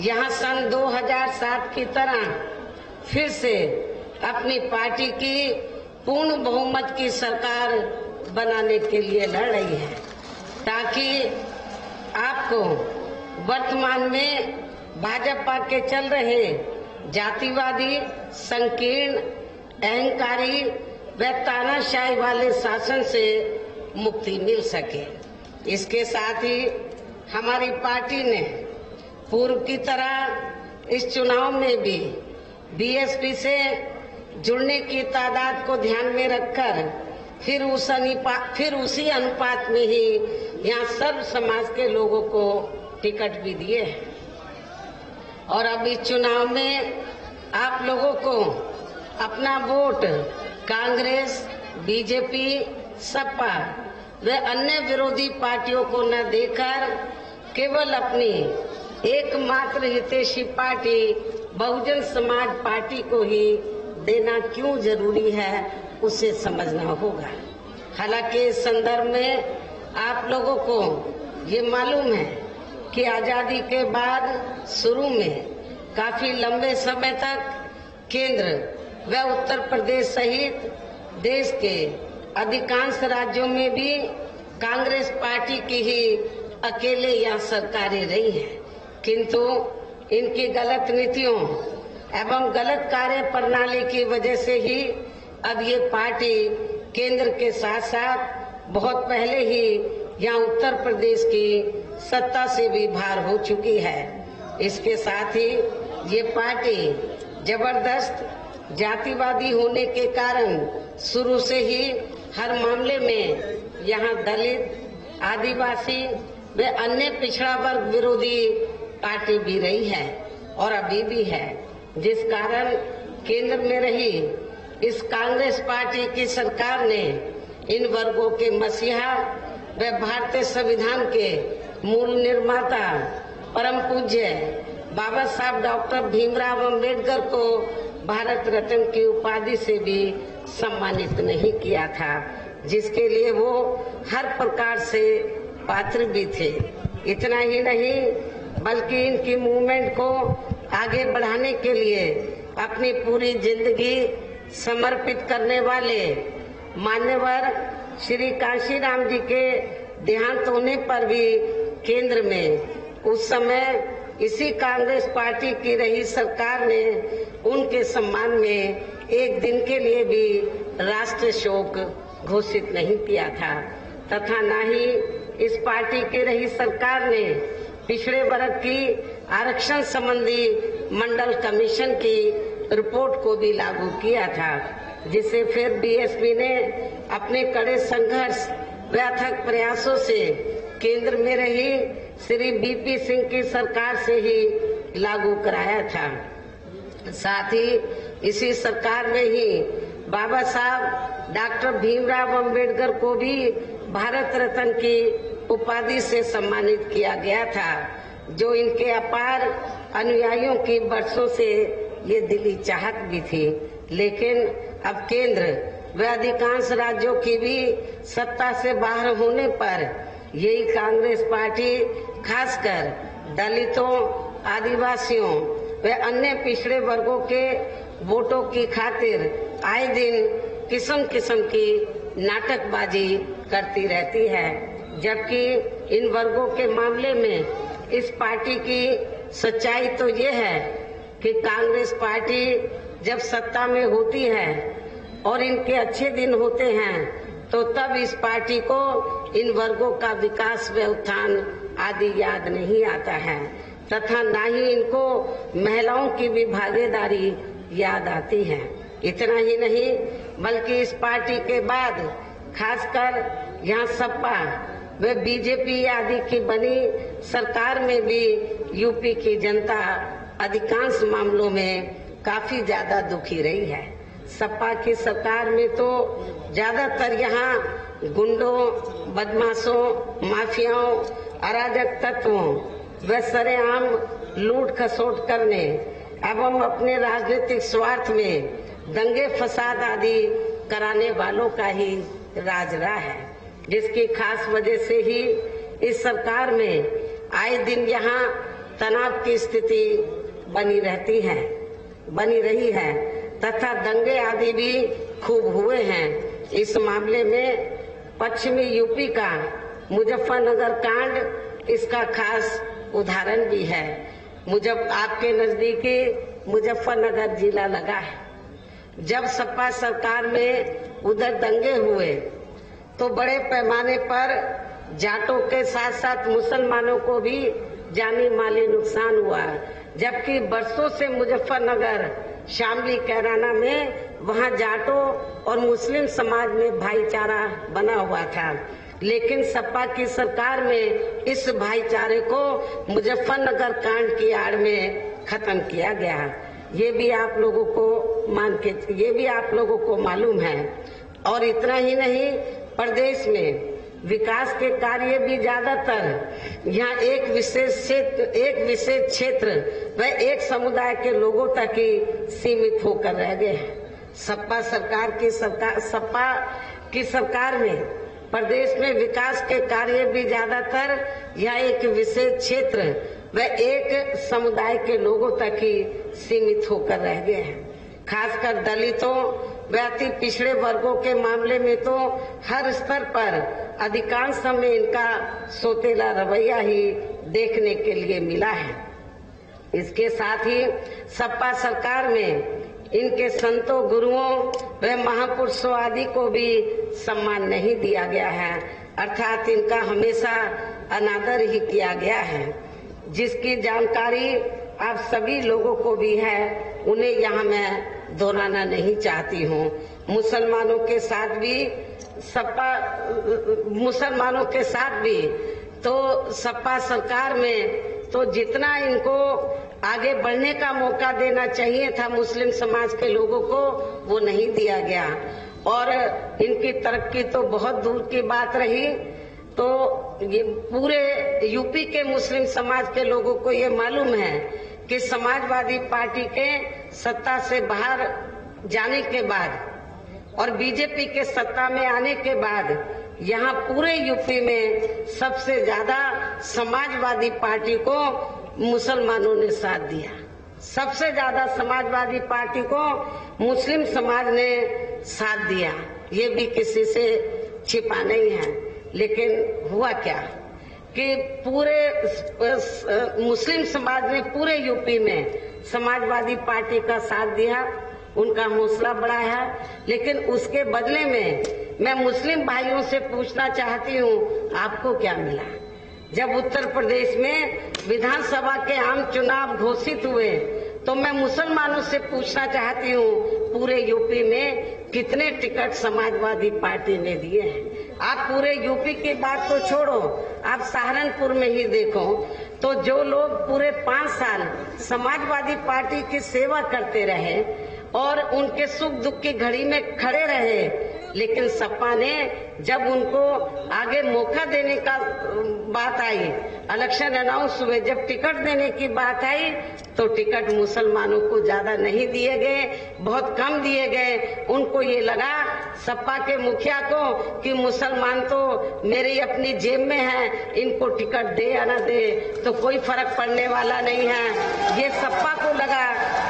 यहाँ सन 2007 की तरह फिर से अपनी पार्टी की पूर्ण बहुमत की सरकार बनाने के लिए लड़ रही है, ताकि आपको वर्तमान में भाजपा के चल रहे जातिवादी, संकीर्ण, अहंकारी व तानाशाही वाले शासन से मुक्ति मिल सके। इसके साथ ही हमारी पार्टी ने पूर्व की तरह इस चुनाव में भी बीएसपी से जुड़ने की तादाद को ध्यान में रखकर फिर उसी अनुपात में ही यहाँ सर्व समाज के लोगों को टिकट भी दिए हैं। और अब इस चुनाव में आप लोगों को अपना वोट कांग्रेस, बीजेपी, सपा व अन्य विरोधी पार्टियों को न देकर केवल अपनी एकमात्र हितैषी पार्टी बहुजन समाज पार्टी को ही देना क्यों जरूरी है, उसे समझना होगा। हालांकि इस संदर्भ में आप लोगों को ये मालूम है कि आजादी के बाद शुरू में काफी लंबे समय तक केंद्र व उत्तर प्रदेश सहित देश के अधिकांश राज्यों में भी कांग्रेस पार्टी की ही अकेले यहाँ सरकारें रही हैं, किंतु इनकी गलत नीतियों एवं गलत कार्य प्रणाली की वजह से ही अब ये पार्टी केंद्र के साथ साथ बहुत पहले ही यहाँ उत्तर प्रदेश की सत्ता से भी बाहर हो चुकी है। इसके साथ ही ये पार्टी जबरदस्त जातिवादी होने के कारण शुरू से ही हर मामले में यहाँ दलित, आदिवासी व अन्य पिछड़ा वर्ग विरोधी पार्टी भी रही है और अभी भी है, जिस कारण केंद्र में रही इस कांग्रेस पार्टी की सरकार ने इन वर्गों के मसीहा व भारतीय संविधान के मूल निर्माता परम पूज्य बाबा साहब डॉक्टर भीमराव अंबेडकर को भारत रत्न की उपाधि से भी सम्मानित नहीं किया था, जिसके लिए वो हर प्रकार से पात्र भी थे। इतना ही नहीं बल्कि इनकी मूवमेंट को आगे बढ़ाने के लिए अपनी पूरी जिंदगी समर्पित करने वाले मान्यवर श्री कांशीराम जी के देहांत होने पर भी केंद्र में उस समय इसी कांग्रेस पार्टी की रही सरकार ने उनके सम्मान में एक दिन के लिए भी राष्ट्रीय शोक घोषित नहीं किया था, तथा न ही इस पार्टी की रही सरकार ने पिछड़े वर्ग की आरक्षण संबंधी मंडल कमीशन की रिपोर्ट को भी लागू किया था, जिसे फिर बीएसपी ने अपने कड़े संघर्ष व अथक प्रयासों से केंद्र में रही श्री बीपी सिंह की सरकार से ही लागू कराया था। साथ ही इसी सरकार में ही बाबा साहब डॉक्टर भीमराव अंबेडकर को भी भारत रत्न की उपाधि से सम्मानित किया गया था, जो इनके अपार अनुयायियों की वर्षों से ये दिली चाहत भी थी। लेकिन अब केंद्र व अधिकांश राज्यों की भी सत्ता से बाहर होने पर यही कांग्रेस पार्टी खासकर दलितों, आदिवासियों व अन्य पिछड़े वर्गों के वोटों की खातिर आए दिन किस्म किस्म की नाटकबाजी करती रहती है, जबकि इन वर्गों के मामले में इस पार्टी की सच्चाई तो ये है कि कांग्रेस पार्टी जब सत्ता में होती है और इनके अच्छे दिन होते हैं तो तब इस पार्टी को इन वर्गों का विकास व उत्थान आदि याद नहीं आता है, तथा न ही इनको महिलाओं की भी भागीदारी याद आती है। इतना ही नहीं बल्कि इस पार्टी के बाद खासकर यहाँ सपा व बीजेपी आदि की बनी सरकार में भी यूपी की जनता अधिकांश मामलों में काफी ज्यादा दुखी रही है। सपा की सरकार में तो ज्यादातर यहाँ गुंडों, बदमाशों, माफियाओं, अराजक तत्वों व सरेआम लूट खसोट करने एवं अपने राजनीतिक स्वार्थ में दंगे फसाद आदि कराने वालों का ही राज रहा है, जिसकी खास वजह से ही इस सरकार में आए दिन यहाँ तनाव की स्थिति बनी रही है तथा दंगे आदि भी खूब हुए हैं। इस मामले में पश्चिमी यूपी का मुजफ्फरनगर कांड इसका खास उदाहरण भी है। आपके नजदीकी मुजफ्फरनगर जिला लगा है। जब सपा सरकार में उधर दंगे हुए तो बड़े पैमाने पर जाटों के साथ साथ मुसलमानों को भी जानी माली नुकसान हुआ, जबकि बरसों से मुजफ्फरनगर, शामली, कैराना में वहां जाटों और मुस्लिम समाज में भाईचारा बना हुआ था। लेकिन सपा की सरकार में इस भाईचारे को मुजफ्फरनगर कांड की आड़ में खत्म किया गया। ये भी आप लोगों को मालूम है। और इतना ही नहीं, प्रदेश में विकास के कार्य भी ज्यादातर यहाँ एक विशेष क्षेत्र व एक समुदाय के लोगों तक ही सीमित होकर रह गए हैं। सपा की सरकार में प्रदेश में विकास के कार्य भी ज्यादातर यहाँ एक विशेष क्षेत्र व एक समुदाय के लोगों तक ही सीमित होकर रह गए हैं। खासकर दलितों व अति पिछड़े वर्गों के मामले में तो हर स्तर पर अधिकांश समय इनका सोतेला रवैया ही देखने के लिए मिला है। इसके साथ ही सपा सरकार में इनके संतों, गुरुओं व महापुरुषों आदि को भी सम्मान नहीं दिया गया है, अर्थात इनका हमेशा अनादर ही किया गया है, जिसकी जानकारी आप सभी लोगों को भी है। उन्हें यहाँ मैं दोहराना नहीं चाहती हूँ। मुसलमानों के साथ भी तो सपा सरकार में तो जितना इनको आगे बढ़ने का मौका देना चाहिए था मुस्लिम समाज के लोगों को, वो नहीं दिया गया। और इनकी तरक्की तो बहुत दूर की बात रही। तो ये पूरे यूपी के मुस्लिम समाज के लोगों को ये मालूम है कि समाजवादी पार्टी के सत्ता से बाहर जाने के बाद और बीजेपी के सत्ता में आने के बाद यहाँ पूरे यूपी में सबसे ज्यादा समाजवादी पार्टी को मुसलमानों ने साथ दिया। सबसे ज्यादा समाजवादी पार्टी को मुस्लिम समाज ने साथ दिया। ये भी किसी से छिपा नहीं है। लेकिन हुआ क्या कि पूरे मुस्लिम समाज ने पूरे यूपी में समाजवादी पार्टी का साथ दिया, उनका हौसला बढ़ाया। लेकिन उसके बदले में मैं मुस्लिम भाइयों से पूछना चाहती हूँ, आपको क्या मिला? जब उत्तर प्रदेश में विधानसभा के आम चुनाव घोषित हुए तो मैं मुसलमानों से पूछना चाहती हूँ, पूरे यूपी में कितने टिकट समाजवादी पार्टी ने दिए हैं? आप पूरे यूपी की बात तो छोड़ो, आप सहारनपुर में ही देखो तो जो लोग पूरे 5 साल समाजवादी पार्टी की सेवा करते रहे और उनके सुख दुख की घड़ी में खड़े रहे, लेकिन सपा ने जब उनको आगे मौका देने का बात आई, इलेक्शन अनाउंस हुए, जब टिकट देने की बात आई तो टिकट मुसलमानों को ज्यादा नहीं दिए गए, बहुत कम दिए गए। उनको ये लगा सपा के मुखिया को कि मुसलमान तो मेरी अपनी जेब में है, इनको टिकट दे या न दे तो कोई फर्क पड़ने वाला नहीं है, ये सपा को लगा।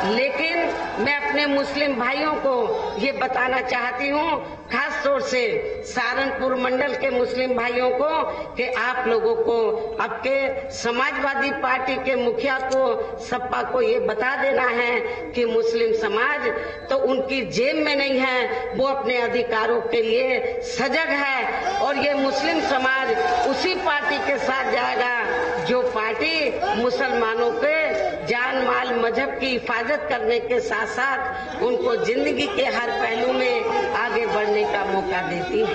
लेकिन मैं अपने मुस्लिम भाइयों को ये बताना चाहती हूँ, खास तौर से सहारनपुर मंडल के मुस्लिम भाइयों को, कि आप लोगों को आपके समाजवादी पार्टी के मुखिया को, सपा को ये बता देना है कि मुस्लिम समाज तो उनकी जेब में नहीं है, वो अपने अधिकारों के लिए सजग है। और ये मुस्लिम समाज उसी पार्टी के साथ जाएगा जो पार्टी मुसलमानों के जान माल मजहब की हिफाजत करने के साथ साथ उनको जिंदगी के हर पहलू में आगे बढ़ने का मौका देती है,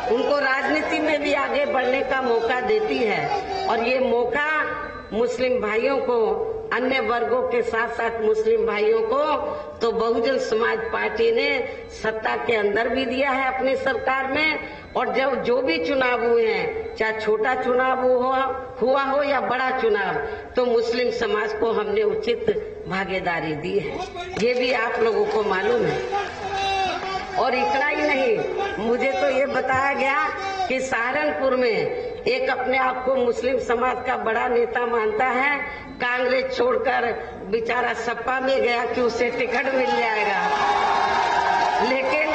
उनको राजनीति में भी आगे बढ़ने का मौका देती है। और ये मौका मुस्लिम भाइयों को, अन्य वर्गों के साथ साथ मुस्लिम भाइयों को तो बहुजन समाज पार्टी ने सत्ता के अंदर भी दिया है अपनी सरकार में। और जब जो भी चुनाव हुए हैं, चाहे छोटा चुनाव हुआ हो या बड़ा चुनाव, तो मुस्लिम समाज को हमने उचित भागीदारी दी है, ये भी आप लोगों को मालूम है। और इतना ही नहीं, मुझे तो ये बताया गया कि सहारनपुर में एक अपने आप को मुस्लिम समाज का बड़ा नेता मानता है, कांग्रेस छोड़कर बेचारा सपा में गया कि उसे टिकट मिल जाएगा, लेकिन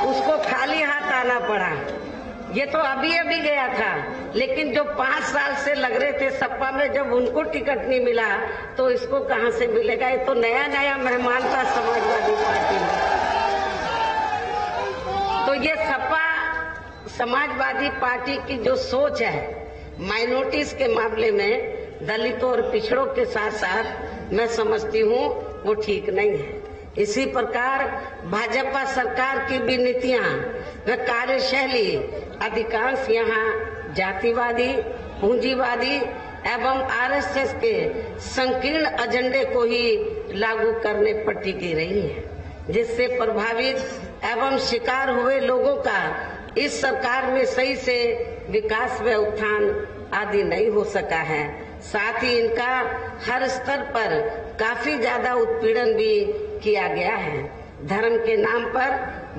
उसको खाली हाथ आना पड़ा। ये तो अभी अभी गया था, लेकिन जो 5 साल से लग रहे थे सपा में, जब उनको टिकट नहीं मिला तो इसको कहां से मिलेगा? ये तो नया नया मेहमान था समाजवादी पार्टी में। तो ये सपा समाजवादी पार्टी की जो सोच है माइनॉरिटीज के मामले में, दलितों और पिछड़ों के साथ साथ, मैं समझती हूँ वो ठीक नहीं है। इसी प्रकार भाजपा सरकार की भी नीतियां व कार्यशैली अधिकांश यहाँ जातिवादी, पूंजीवादी एवं आरएसएस के संकीर्ण एजेंडे को ही लागू करने पर टिकी रही है, जिससे प्रभावित एवं शिकार हुए लोगों का इस सरकार में सही से विकास व उत्थान आदि नहीं हो सका है। साथ ही इनका हर स्तर पर काफी ज्यादा उत्पीड़न भी किया गया है। धर्म के नाम पर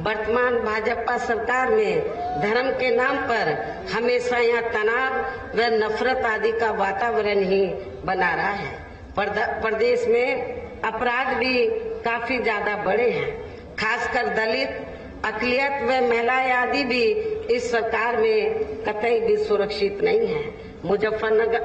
वर्तमान भाजपा सरकार में धर्म के नाम पर हमेशा यहाँ तनाव व नफरत आदि का वातावरण ही बना रहा है। प्रदेश में अपराध भी काफी ज्यादा बढ़े हैं, खासकर दलित, अकलियत व महिलाएं आदि भी इस सरकार में कतई भी सुरक्षित नहीं है। मुजफ्फरनगर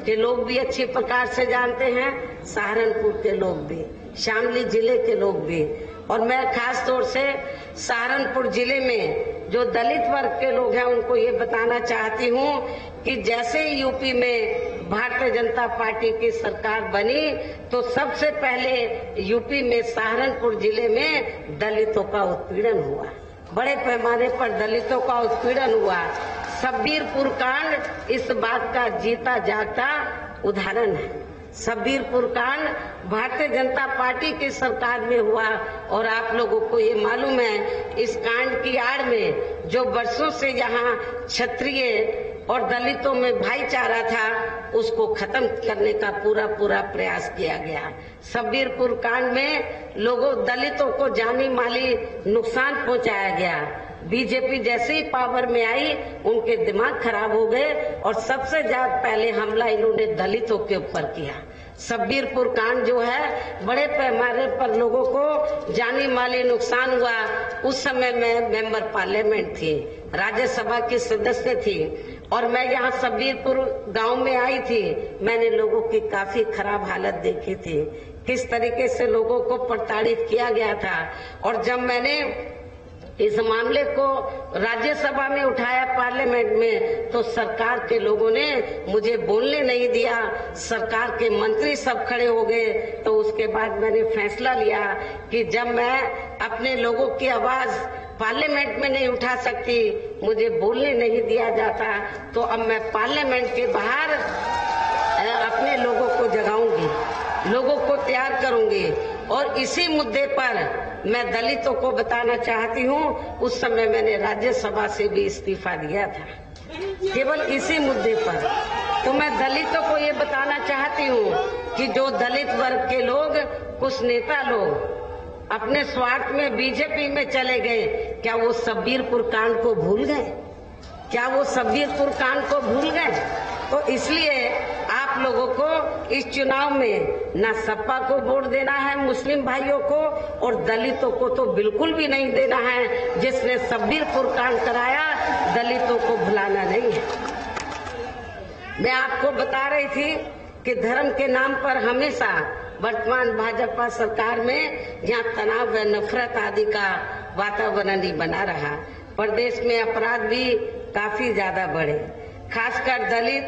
के लोग भी अच्छी प्रकार से जानते हैं, सहारनपुर के लोग भी, शामली जिले के लोग भी, और मैं खास तौर से सहारनपुर जिले में जो दलित वर्ग के लोग हैं उनको ये बताना चाहती हूँ कि जैसे यूपी में भारतीय जनता पार्टी की सरकार बनी तो सबसे पहले यूपी में सहारनपुर जिले में दलितों का उत्पीड़न हुआ, बड़े पैमाने पर दलितों का उत्पीड़न हुआ। शब्बीरपुर कांड इस बात का जीता जागता उदाहरण है। शब्बीरपुर कांड भारतीय जनता पार्टी की सरकार में हुआ और आप लोगों को ये मालूम है, इस कांड की आड़ में जो वर्षों से यहाँ क्षत्रिय और दलितों में भाईचारा था उसको खत्म करने का पूरा प्रयास किया गया। शब्बीरपुर कांड में लोगों दलितों को जानी माली नुकसान पहुंचाया गया। बीजेपी जैसे ही पावर में आई उनके दिमाग खराब हो गए और सबसे ज्यादा पहले हमला इन्होंने दलितों के ऊपर किया। शब्बीरपुर कांड जो है बड़े पैमाने पर लोगों को जानी माली नुकसान हुआ। उस समय मैं मेंबर पार्लियामेंट थी, राज्यसभा की सदस्य थी और मैं यहाँ शब्बीरपुर गांव में आई थी। मैंने लोगों की काफी खराब हालत देखी थी, किस तरीके से लोगों को प्रताड़ित किया गया था। और जब मैंने इस मामले को राज्यसभा में उठाया पार्लियामेंट में तो सरकार के लोगों ने मुझे बोलने नहीं दिया, सरकार के मंत्री सब खड़े हो गए। तो उसके बाद मैंने फैसला लिया कि जब मैं अपने लोगों की आवाज पार्लियामेंट में नहीं उठा सकती, मुझे बोलने नहीं दिया जाता, तो अब मैं पार्लियामेंट के बाहर अपने लोगों को जगाऊंगी, लोगों को तैयार करूंगी। और इसी मुद्दे पर मैं दलितों को बताना चाहती हूँ, उस समय मैंने राज्यसभा से भी इस्तीफा दिया था, केवल इसी मुद्दे पर। तो मैं दलितों को ये बताना चाहती हूँ कि जो दलित वर्ग के लोग, कुछ नेता लोग अपने स्वार्थ में बीजेपी में चले गए, क्या वो शब्बीरपुर कांड को भूल गए? क्या वो शब्बीरपुर कांड को भूल गए? तो इसलिए आप लोगों को इस चुनाव में न सपा को वोट देना है मुस्लिम भाइयों को, और दलितों को तो बिल्कुल भी नहीं देना है। जिसने शब्बीरपुर कांड कराया, दलितों को भुलाना नहीं है। मैं आपको बता रही थी कि धर्म के नाम पर हमेशा वर्तमान भाजपा सरकार में यहाँ तनाव व नफरत आदि का वातावरण ही बना रहा। प्रदेश में अपराध भी काफी ज्यादा बढ़े, खासकर दलित,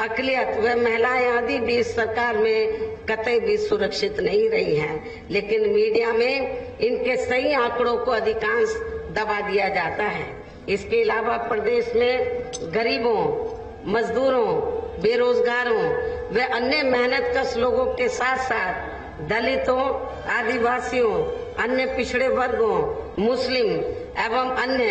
अकलियत व महिलाएं आदि भी इस सरकार में कतई भी सुरक्षित नहीं रही हैं। लेकिन मीडिया में इनके सही आंकड़ों को अधिकांश दबा दिया जाता है। इसके अलावा प्रदेश में गरीबों, मजदूरों, बेरोजगारों व अन्य मेहनतकश लोगों के साथ साथ दलितों, आदिवासियों, अन्य पिछड़े वर्गों, मुस्लिम एवं अन्य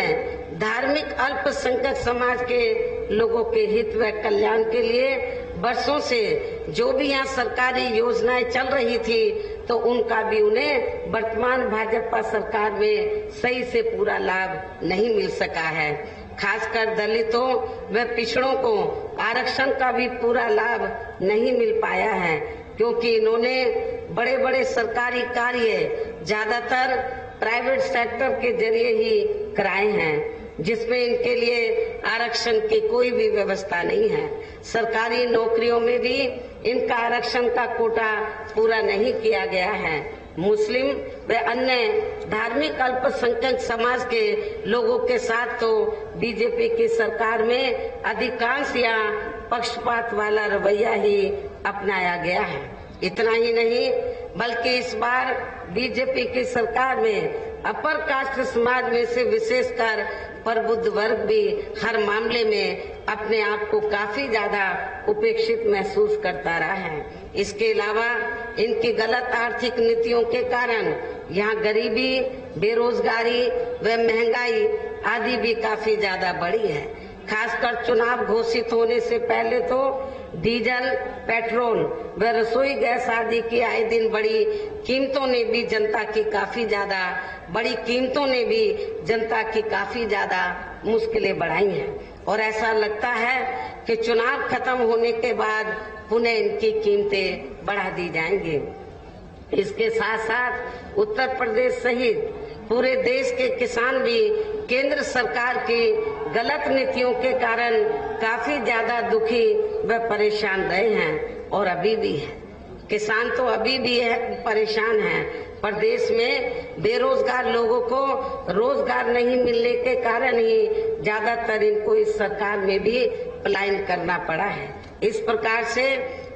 धार्मिक अल्पसंख्यक समाज के लोगों के हित व कल्याण के लिए वर्षों से जो भी यहाँ सरकारी योजनाएं चल रही थी तो उनका भी उन्हें वर्तमान भाजपा सरकार में सही से पूरा लाभ नहीं मिल सका है। खासकर दलितों व पिछड़ों को आरक्षण का भी पूरा लाभ नहीं मिल पाया है, क्योंकि इन्होंने बड़े बड़े सरकारी कार्य ज्यादातर प्राइवेट सेक्टर के जरिए ही कराए हैं, जिसमें इनके लिए आरक्षण की कोई भी व्यवस्था नहीं है। सरकारी नौकरियों में भी इनका आरक्षण का कोटा पूरा नहीं किया गया है। मुस्लिम व अन्य धार्मिक अल्पसंख्यक समाज के लोगों के साथ तो बीजेपी की सरकार में अधिकांश या पक्षपात वाला रवैया ही अपनाया गया है। इतना ही नहीं बल्कि इस बार बीजेपी की सरकार में अपर कास्ट समाज में से विशेषकर प्रबुद्ध वर्ग भी हर मामले में अपने आप को काफी ज्यादा उपेक्षित महसूस करता रहा है। इसके अलावा इनकी गलत आर्थिक नीतियों के कारण यहाँ गरीबी, बेरोजगारी व महंगाई आदि भी काफी ज्यादा बढ़ी है। खासकर चुनाव घोषित होने से पहले तो डीजल, पेट्रोल व रसोई गैस आदि की आए दिन बड़ी कीमतों ने भी जनता की काफी ज्यादा मुश्किलें बढ़ाई हैं और ऐसा लगता है कि चुनाव खत्म होने के बाद पुनः इनकी कीमतें बढ़ा दी जाएंगी। इसके साथ साथ उत्तर प्रदेश सहित पूरे देश के किसान भी केंद्र सरकार की गलत नीतियों के कारण काफी ज्यादा दुखी व परेशान रहे हैं और अभी भी है। किसान तो अभी भी परेशान हैं। प्रदेश में बेरोजगार लोगों को रोजगार नहीं मिलने के कारण ही ज्यादातर इनको इस सरकार में भी पलायन करना पड़ा है। इस प्रकार से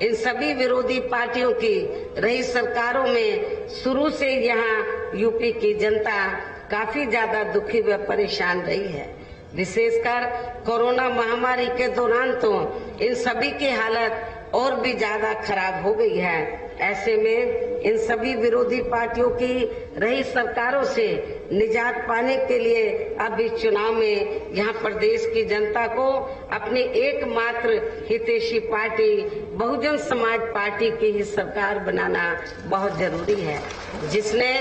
इन सभी विरोधी पार्टियों की रही सरकारों में शुरू से यहाँ यूपी की जनता काफी ज्यादा दुखी व परेशान रही है। विशेषकर कोरोना महामारी के दौरान तो इन सभी की हालत और भी ज्यादा खराब हो गई है। ऐसे में इन सभी विरोधी पार्टियों की रही सरकारों से निजात पाने के लिए अब इस चुनाव में यहाँ प्रदेश की जनता को अपनी एकमात्र हितैषी पार्टी बहुजन समाज पार्टी की ही सरकार बनाना बहुत जरूरी है, जिसने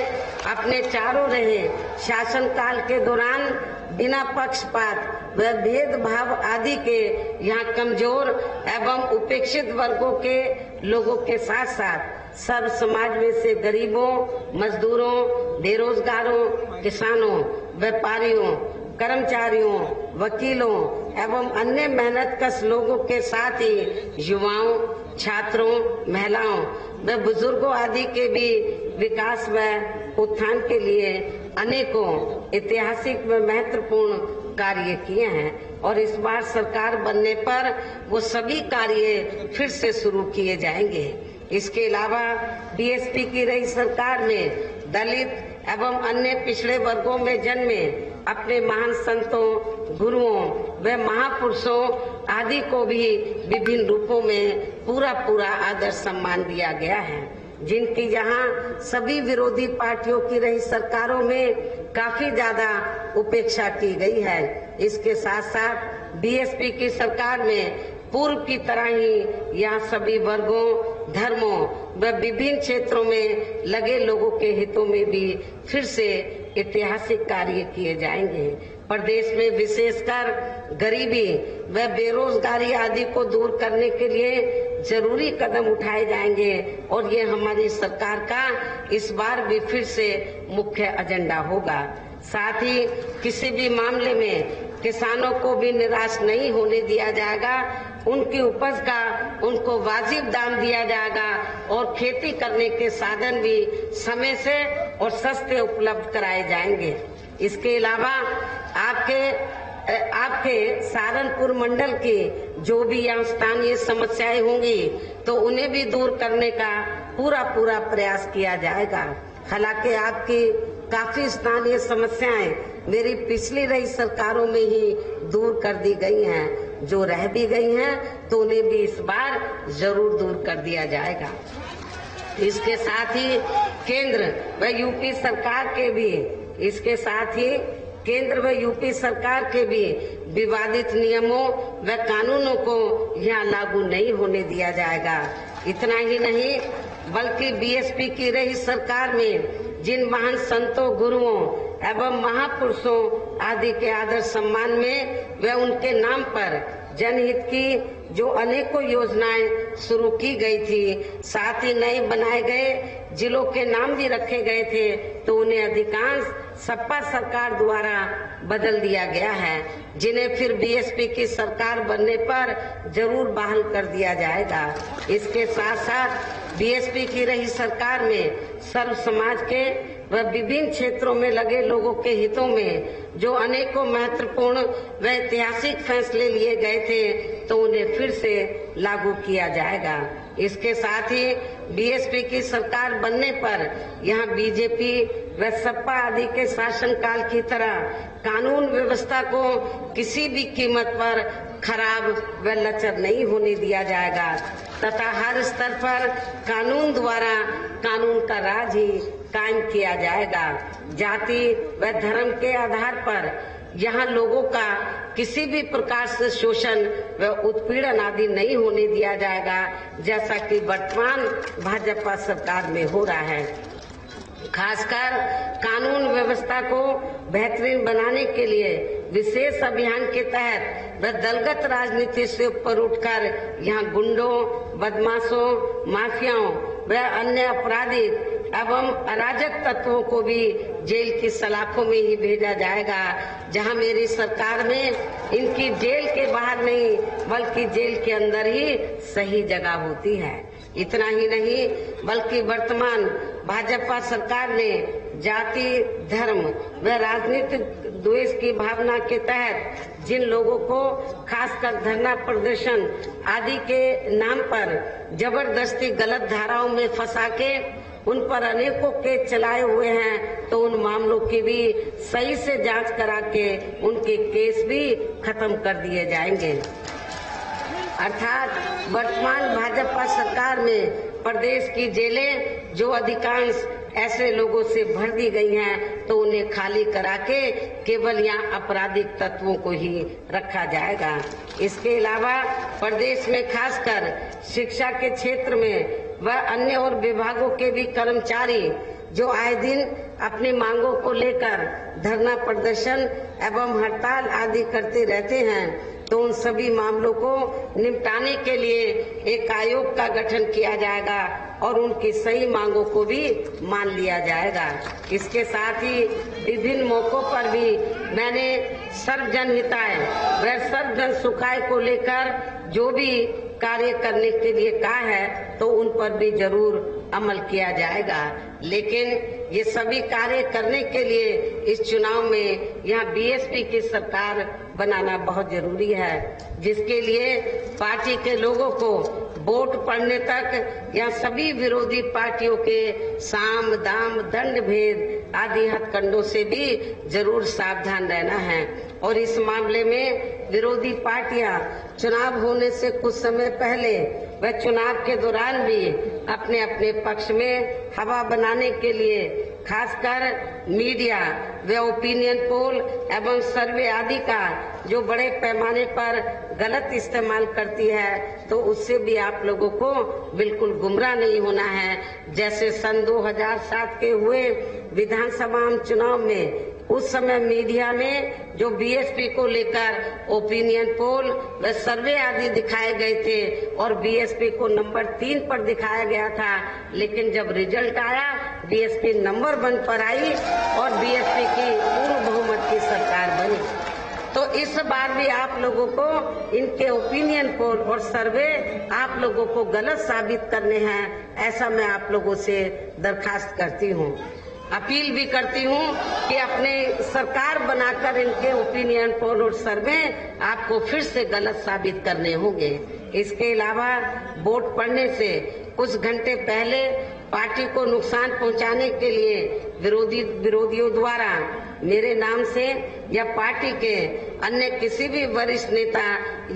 अपने चारों रहे शासनकाल के दौरान बिना पक्षपात व भेदभाव आदि के यहाँ कमजोर एवं उपेक्षित वर्गों के लोगों के साथ साथ सब समाज में से गरीबों, मजदूरों, बेरोजगारों, किसानों, व्यापारियों, कर्मचारियों, वकीलों एवं अन्य मेहनतकश लोगों के साथ ही युवाओं, छात्रों, महिलाओं व बुजुर्गों आदि के भी विकास व उत्थान के लिए अनेकों ऐतिहासिक व महत्वपूर्ण कार्य किए हैं और इस बार सरकार बनने पर वो सभी कार्य फिर से शुरू किए जाएंगे। इसके अलावा बीएसपी की रही सरकार में दलित एवं अन्य पिछड़े वर्गों में जन्मे अपने महान संतों, गुरुओं व महापुरुषों आदि को भी विभिन्न रूपों में पूरा आदर सम्मान दिया गया है, जिनकी यहाँ सभी विरोधी पार्टियों की रही सरकारों में काफी ज्यादा उपेक्षा की गई है। इसके साथ साथ बीएसपी की सरकार में पूर्व की तरह ही यहाँ सभी वर्गों, धर्मों व विभिन्न क्षेत्रों में लगे लोगों के हितों में भी फिर से ऐतिहासिक कार्य किए जाएंगे। प्रदेश में विशेषकर गरीबी व बेरोजगारी आदि को दूर करने के लिए जरूरी कदम उठाए जाएंगे और ये हमारी सरकार का इस बार भी फिर से मुख्य एजेंडा होगा। साथ ही किसी भी मामले में किसानों को भी निराश नहीं होने दिया जाएगा। उनकी उपज का उनको वाजिब दाम दिया जाएगा और खेती करने के साधन भी समय से और सस्ते उपलब्ध कराए जाएंगे। इसके अलावा आपके सहारनपुर मंडल की जो भी यहाँ स्थानीय समस्याएं होंगी तो उन्हें भी दूर करने का पूरा प्रयास किया जाएगा। हालांकि आपकी काफी स्थानीय समस्याएं मेरी पिछली रही सरकारों में ही दूर कर दी गई हैं, जो रह भी गई हैं तो उन्हें भी इस बार जरूर दूर कर दिया जाएगा। इसके साथ ही केंद्र व यूपी सरकार के भी विवादित नियमों व कानूनों को यहाँ लागू नहीं होने दिया जाएगा। इतना ही नहीं बल्कि बीएसपी की रही सरकार में जिन महान संतों, गुरुओं एवं महापुरुषों आदि के आदर सम्मान में व उनके नाम पर जनहित की जो अनेकों योजनाएं शुरू की गई थी, साथ ही नए बनाए गए जिलों के नाम भी रखे गए थे, तो उन्हें अधिकांश सपा सरकार द्वारा बदल दिया गया है, जिन्हें फिर बीएसपी की सरकार बनने पर जरूर बहाल कर दिया जाएगा। इसके साथ साथ बीएसपी की रही सरकार में सर्व समाज के व विभिन्न क्षेत्रों में लगे लोगों के हितों में जो अनेकों महत्वपूर्ण व ऐतिहासिक फैसले लिए गए थे, तो उन्हें फिर से लागू किया जाएगा। इसके साथ ही बीएसपी की सरकार बनने पर यहाँ बीजेपी व सपा आदि के शासनकाल की तरह कानून व्यवस्था को किसी भी कीमत पर खराब व लचर नहीं होने दिया जाएगा तथा हर स्तर पर कानून द्वारा कानून का राज ही कायम किया जाएगा। जाति व धर्म के आधार पर यहाँ लोगों का किसी भी प्रकार से शोषण व उत्पीड़न आदि नहीं होने दिया जाएगा, जैसा कि वर्तमान भाजपा सरकार में हो रहा है। खासकर कानून व्यवस्था को बेहतरीन बनाने के लिए विशेष अभियान के तहत व दलगत राजनीति से ऊपर उठकर यहाँ गुंडों, बदमाशों, माफियाओं व अन्य आपराधिक एवं अराजक तत्वों को भी जेल की सलाखों में ही भेजा जाएगा, जहां मेरी सरकार में इनकी जेल के बाहर नहीं बल्कि जेल के अंदर ही सही जगह होती है। इतना ही नहीं बल्कि वर्तमान भाजपा सरकार ने जाति, धर्म व राजनीतिक द्वेष की भावना के तहत जिन लोगों को खासकर धरना प्रदर्शन आदि के नाम पर जबरदस्ती गलत धाराओं में फंसा के उन पर अनेकों केस चलाए हुए हैं, तो उन मामलों की भी सही से जांच करा के उनके केस भी खत्म कर दिए जाएंगे। अर्थात वर्तमान भाजपा सरकार में प्रदेश की जेलें जो अधिकांश ऐसे लोगों से भर दी गई हैं, तो उन्हें खाली करा के केवल यहाँ आपराधिक तत्वों को ही रखा जाएगा। इसके अलावा प्रदेश में खासकर शिक्षा के क्षेत्र में व अन्य और विभागों के भी कर्मचारी जो आए दिन अपनी मांगों को लेकर धरना प्रदर्शन एवं हड़ताल आदि करते रहते हैं, तो उन सभी मामलों को निपटाने के लिए एक आयोग का गठन किया जाएगा और उनकी सही मांगों को भी मान लिया जाएगा। इसके साथ ही विभिन्न मौकों पर भी मैंने सर्वजन हिताय व सर्वजन सुखाय को लेकर जो भी कार्य करने के लिए कहा है, तो उन पर भी जरूर अमल किया जाएगा। लेकिन ये सभी कार्य करने के लिए इस चुनाव में यहाँ बीएसपी की सरकार बनाना बहुत जरूरी है, जिसके लिए पार्टी के लोगों को वोट पड़ने तक यहाँ सभी विरोधी पार्टियों के साम, दाम, दंड भेद आदि हथकंडों से भी जरूर सावधान रहना है। और इस मामले में विरोधी पार्टियां चुनाव होने से कुछ समय पहले व चुनाव के दौरान भी अपने अपने पक्ष में हवा बनाने के लिए खासकर मीडिया व ओपिनियन पोल एवं सर्वे आदि का जो बड़े पैमाने पर गलत इस्तेमाल करती है, तो उससे भी आप लोगों को बिल्कुल गुमराह नहीं होना है। जैसे सन 2007 के हुए विधानसभा चुनाव में उस समय मीडिया में जो बीएसपी को लेकर ओपिनियन पोल व सर्वे आदि दिखाए गए थे और बीएसपी को नंबर 3 पर दिखाया गया था, लेकिन जब रिजल्ट आया बीएसपी नंबर 1 पर आई और बीएसपी की पूर्ण बहुमत की सरकार बनी। तो इस बार भी आप लोगों को इनके ओपिनियन पोल और सर्वे आप लोगों को गलत साबित करने हैं, ऐसा मैं आप लोगों से दरखास्त करती हूँ। अपील भी करती हूँ कि अपने सरकार बनाकर इनके ओपिनियन पोल और सर्वे आपको फिर से गलत साबित करने होंगे। इसके अलावा वोट पड़ने से कुछ घंटे पहले पार्टी को नुकसान पहुंचाने के लिए विरोधियों द्वारा मेरे नाम से या पार्टी के अन्य किसी भी वरिष्ठ नेता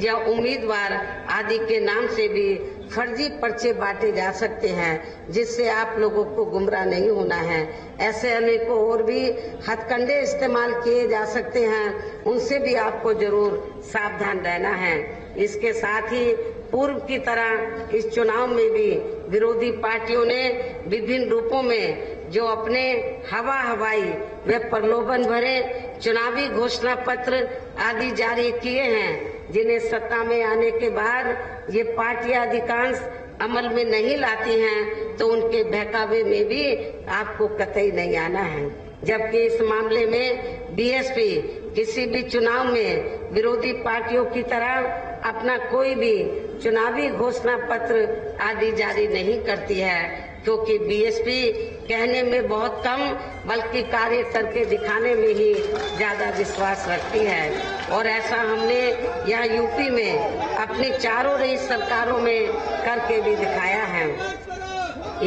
या उम्मीदवार आदि के नाम से भी फर्जी पर्चे बांटे जा सकते हैं, जिससे आप लोगों को गुमराह नहीं होना है। ऐसे अनेकों और भी हथकंडे इस्तेमाल किए जा सकते हैं, उनसे भी आपको जरूर सावधान रहना है। इसके साथ ही पूर्व की तरह इस चुनाव में भी विरोधी पार्टियों ने विभिन्न रूपों में जो अपने हवाई व प्रलोभन भरे चुनावी घोषणा पत्र आदि जारी किए हैं, जिन्हें सत्ता में आने के बाद ये पार्टियां अधिकांश अमल में नहीं लाती हैं, तो उनके बहकावे में भी आपको कतई नहीं आना है। जबकि इस मामले में बीएसपी किसी भी चुनाव में विरोधी पार्टियों की तरह अपना कोई भी चुनावी घोषणा पत्र आदि जारी नहीं करती है, क्योंकि बीएसपी कहने में बहुत कम बल्कि कार्य करके दिखाने में ही ज्यादा विश्वास रखती है। और ऐसा हमने यहाँ यूपी में अपनी चारों रही सरकारों में करके भी दिखाया है।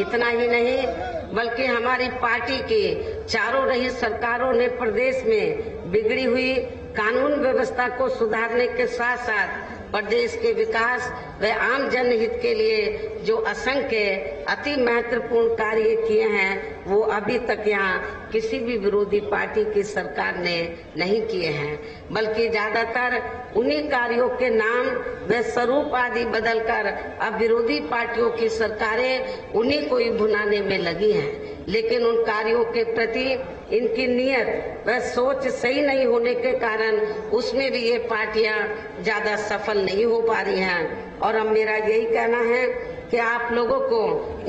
इतना ही नहीं बल्कि हमारी पार्टी की चारों रही सरकारों ने प्रदेश में बिगड़ी हुई कानून व्यवस्था को सुधारने के साथ साथ प्रदेश के विकास व आम जनहित के लिए जो असंख्य अति महत्वपूर्ण कार्य किए हैं, वो अभी तक यहाँ किसी भी विरोधी पार्टी की सरकार ने नहीं किए हैं, बल्कि ज्यादातर उन्हीं कार्यों के नाम व स्वरूप आदि बदलकर अब विरोधी पार्टियों की सरकारें उन्हीं को ही भुनाने में लगी हैं। लेकिन उन कार्यों के प्रति इनकी नीयत व सोच सही नहीं होने के कारण उसमें भी ये पार्टियां ज्यादा सफल नहीं हो पा रही हैं। और अब मेरा यही कहना है कि आप लोगों को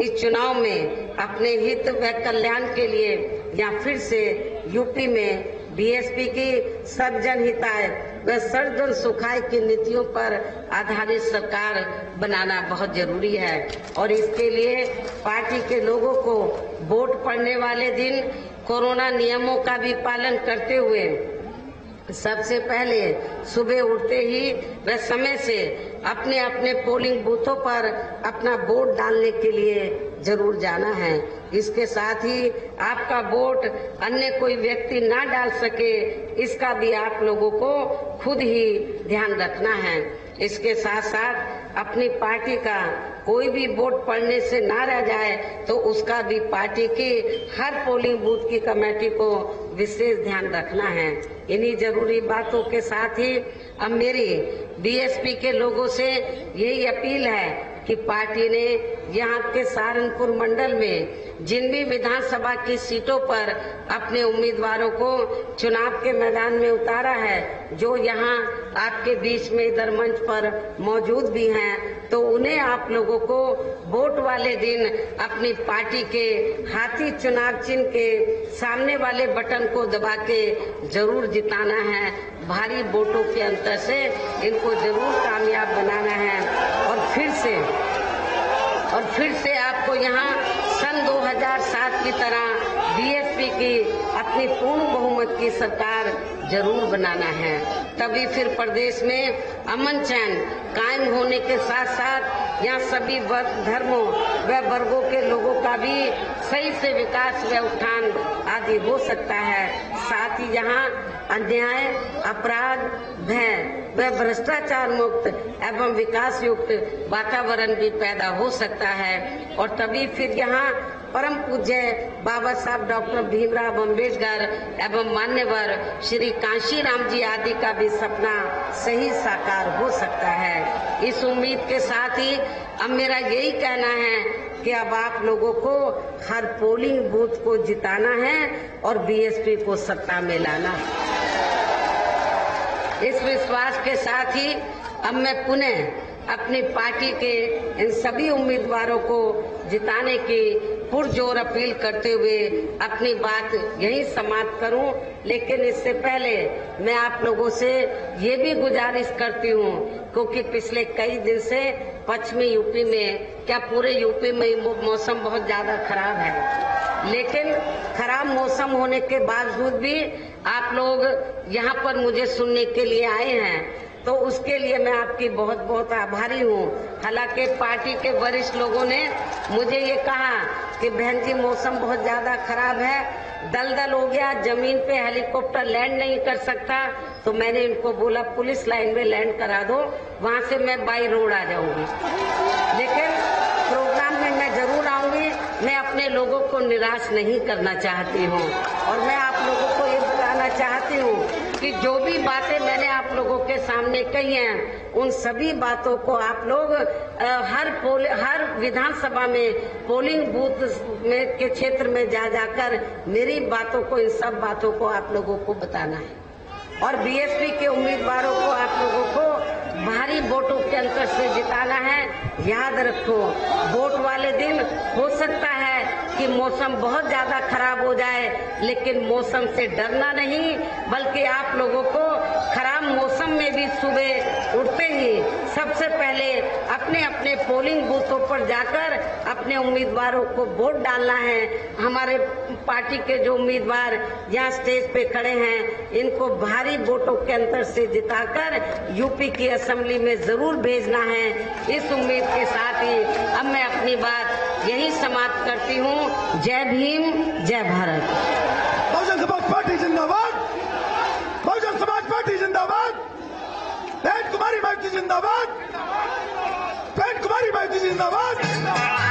इस चुनाव में अपने हित व कल्याण के लिए या फिर से यूपी में बीएसपी की सब जनहिताय व सर्वजन सुखाय की नीतियों पर आधारित सरकार बनाना बहुत जरूरी है। और इसके लिए पार्टी के लोगों को वोट पड़ने वाले दिन कोरोना नियमों का भी पालन करते हुए सबसे पहले सुबह उठते ही व समय से अपने अपने पोलिंग बूथों पर अपना वोट डालने के लिए जरूर जाना है। इसके साथ ही आपका वोट अन्य कोई व्यक्ति ना डाल सके, इसका भी आप लोगों को खुद ही ध्यान रखना है। इसके साथ साथ अपनी पार्टी का कोई भी वोट पड़ने से ना रह जाए, तो उसका भी पार्टी की हर पोलिंग बूथ की कमेटी को विशेष ध्यान रखना है। इन्हीं जरूरी बातों के साथ ही अब मेरी बीएसपी के लोगों से यही अपील है कि पार्टी ने यहाँ के सहारनपुर मंडल में जिन भी विधानसभा की सीटों पर अपने उम्मीदवारों को चुनाव के मैदान में उतारा है, जो यहाँ आपके बीच में इधर मंच पर मौजूद भी हैं, तो उन्हें आप लोगों को वोट वाले दिन अपनी पार्टी के हाथी चुनाव चिन्ह के सामने वाले बटन को दबा के जरूर जिताना है। भारी वोटों के अंतर से इनको जरूर कामयाब बनाना है। और फिर से आपको यहाँ सन 2007 की तरह बीएसपी की अपनी पूर्ण बहुमत की सरकार जरूर बनाना है। तभी फिर प्रदेश में अमन चैन कायम होने के साथ साथ यहाँ सभी धर्मों व वर्गों के लोगों का भी सही से विकास व उत्थान आदि हो सकता है। साथ ही यहाँ अन्याय, अपराध, भय व भ्रष्टाचार मुक्त एवं विकास युक्त वातावरण भी पैदा हो सकता है। और तभी फिर यहाँ परम पूज्य बाबा साहब डॉक्टर भीमराव अम्बेडकर एवं मान्यवर श्री कांशीराम जी आदि का भी सपना सही साकार हो सकता है। इस उम्मीद के साथ ही अब मेरा यही कहना है कि अब आप लोगों को हर पोलिंग बूथ को जिताना है और बीएसपी को सत्ता में लाना है। इस विश्वास के साथ ही अब मैं पुनः अपनी पार्टी के इन सभी उम्मीदवारों को जिताने की पुरजोर अपील करते हुए अपनी बात यहीं समाप्त करूं। लेकिन इससे पहले मैं आप लोगों से ये भी गुजारिश करती हूं, क्योंकि पिछले कई दिन से पश्चिमी यूपी में, क्या पूरे यूपी में मौसम बहुत ज्यादा खराब है, लेकिन खराब मौसम होने के बावजूद भी आप लोग यहाँ पर मुझे सुनने के लिए आए हैं, तो उसके लिए मैं आपकी बहुत बहुत आभारी हूँ। हालांकि पार्टी के वरिष्ठ लोगों ने मुझे ये कहा कि बहन जी मौसम बहुत ज्यादा खराब है, दलदल हो गया, जमीन पे हेलीकॉप्टर लैंड नहीं कर सकता, तो मैंने इनको बोला पुलिस लाइन में लैंड करा दो, वहाँ से मैं बाई रोड आ जाऊंगी। लेकिन प्रोग्राम में मैं जरूर आऊंगी। मैं अपने लोगों को निराश नहीं करना चाहती हूँ और मैं आप लोगों को ये बताना चाहती हूँ कि जो भी बातें मैंने आप लोगों के सामने कही हैं, उन सभी बातों को आप लोग हर विधानसभा में पोलिंग बूथ में के क्षेत्र में जाकर मेरी बातों को, इन सब बातों को आप लोगों को बताना है। और बीएसपी के उम्मीदवारों को आप लोगों को भारी वोटों के अंतर से जिताना है। याद रखो, वोट वाले दिन हो सकता है कि मौसम बहुत ज्यादा खराब हो जाए, लेकिन मौसम से डरना नहीं, बल्कि आप लोगों को खराब मौसम में भी सुबह उठते ही सबसे पहले अपने अपने पोलिंग बूथों पर जाकर अपने उम्मीदवारों को वोट डालना है। हमारे पार्टी के जो उम्मीदवार यहाँ स्टेज पे खड़े हैं, इनको भारी वोटों के अंतर से जिताकर यूपी की असेंबली में जरूर भेजना है। इस उम्मीद के साथ ही अब मैं अपनी बात यही समाप्त करती हूँ। जय भीम, जय भारत। बहुजन समाज पार्टी जिंदाबाद, बहुजन समाज पार्टी जिंदाबाद, बहन कुमारी माइती जिंदाबाद, बहन कुमारी माइती जिंदाबाद।